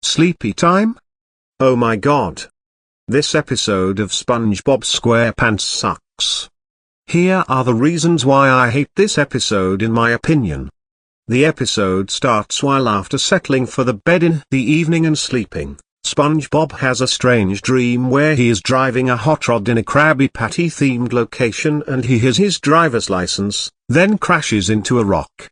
sleepy time? Oh my god. This episode of SpongeBob SquarePants sucks. Here are the reasons why I hate this episode in my opinion. The episode starts while after settling for the bed in the evening and sleeping, SpongeBob has a strange dream where he is driving a hot rod in a Krabby Patty themed location and he has his driver's license, then crashes into a rock.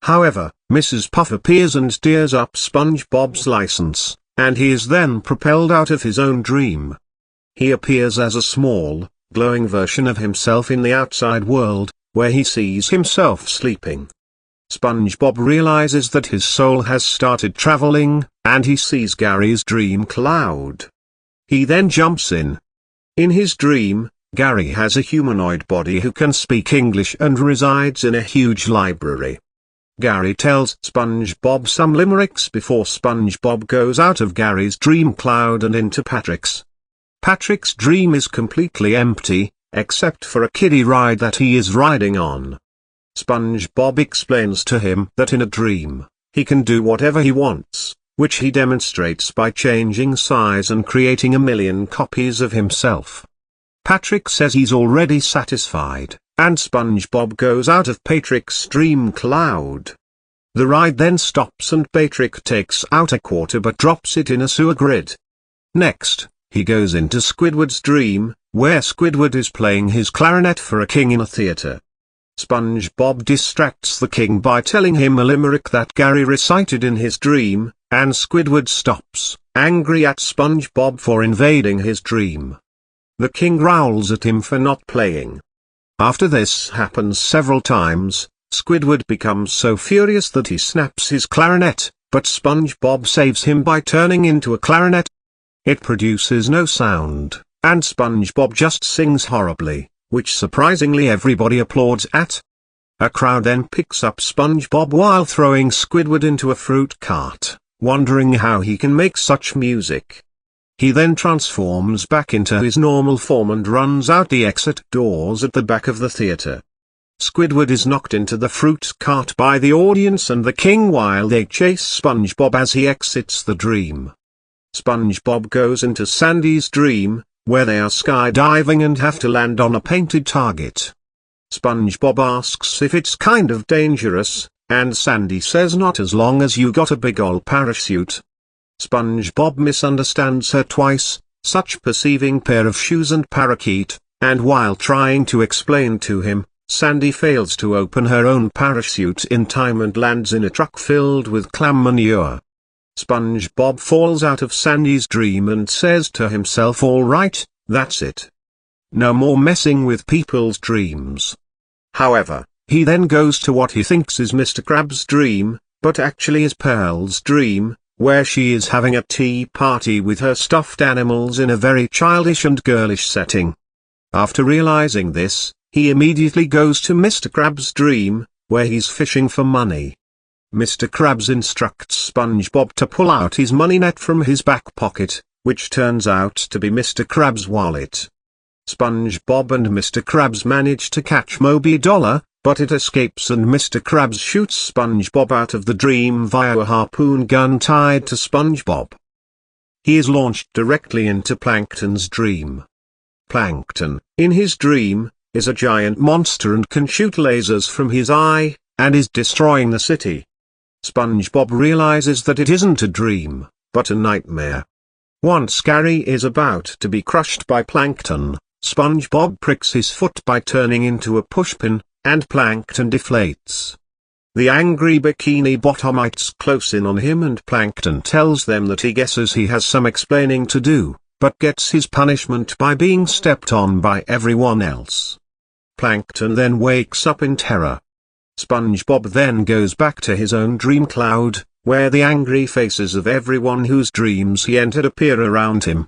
However, Mrs. Puff appears and tears up SpongeBob's license, and he is then propelled out of his own dream. He appears as a small, glowing version of himself in the outside world, where he sees himself sleeping. SpongeBob realizes that his soul has started traveling, and he sees Gary's dream cloud. He then jumps in. In his dream, Gary has a humanoid body who can speak English and resides in a huge library. Gary tells SpongeBob some limericks before SpongeBob goes out of Gary's dream cloud and into Patrick's. Patrick's dream is completely empty, except for a kiddie ride that he is riding on. SpongeBob explains to him that in a dream, he can do whatever he wants, which he demonstrates by changing size and creating a million copies of himself. Patrick says he's already satisfied, and SpongeBob goes out of Patrick's dream cloud. The ride then stops and Patrick takes out a quarter but drops it in a sewer grid. Next, he goes into Squidward's dream, where Squidward is playing his clarinet for a king in a theater. SpongeBob distracts the king by telling him a limerick that Gary recited in his dream, and Squidward stops, angry at SpongeBob for invading his dream. The king growls at him for not playing. After this happens several times, Squidward becomes so furious that he snaps his clarinet, but SpongeBob saves him by turning into a clarinet. It produces no sound, and SpongeBob just sings horribly, which surprisingly everybody applauds at. A crowd then picks up SpongeBob while throwing Squidward into a fruit cart, wondering how he can make such music. He then transforms back into his normal form and runs out the exit doors at the back of the theater. Squidward is knocked into the fruit cart by the audience and the king while they chase SpongeBob as he exits the dream. SpongeBob goes into Sandy's dream, where they are skydiving and have to land on a painted target. SpongeBob asks if it's kind of dangerous, and Sandy says not as long as you got a big ol' parachute. SpongeBob misunderstands her twice, such perceiving pair of shoes and parakeet, and while trying to explain to him, Sandy fails to open her own parachute in time and lands in a truck filled with clam manure. SpongeBob falls out of Sandy's dream and says to himself, all right, that's it. No more messing with people's dreams. However, he then goes to what he thinks is Mr. Krabs' dream, but actually is Pearl's dream, where she is having a tea party with her stuffed animals in a very childish and girlish setting. After realizing this, he immediately goes to Mr. Krabs' dream, where he's fishing for money. Mr. Krabs instructs SpongeBob to pull out his money net from his back pocket, which turns out to be Mr. Krabs' wallet. SpongeBob and Mr. Krabs manage to catch Moby Dollar, but it escapes and Mr. Krabs shoots SpongeBob out of the dream via a harpoon gun tied to SpongeBob. He is launched directly into Plankton's dream. Plankton, in his dream, is a giant monster and can shoot lasers from his eye, and is destroying the city. SpongeBob realizes that it isn't a dream, but a nightmare. Once Gary is about to be crushed by Plankton, SpongeBob pricks his foot by turning into a pushpin, and Plankton deflates. The angry Bikini Bottomites close in on him and Plankton tells them that he guesses he has some explaining to do, but gets his punishment by being stepped on by everyone else. Plankton then wakes up in terror. SpongeBob then goes back to his own dream cloud, where the angry faces of everyone whose dreams he entered appear around him.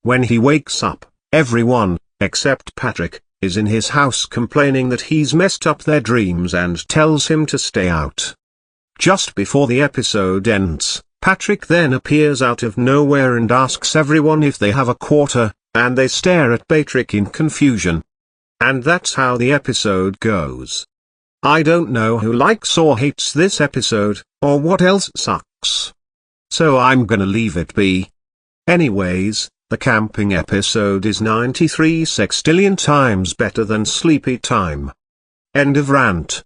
When he wakes up, everyone, except Patrick, is in his house complaining that he's messed up their dreams and tells him to stay out. Just before the episode ends, Patrick then appears out of nowhere and asks everyone if they have a quarter, and they stare at Patrick in confusion. And that's how the episode goes. I don't know who likes or hates this episode, or what else sucks. So I'm gonna leave it be. Anyways, the camping episode is 93 sextillion times better than sleepy time. End of rant.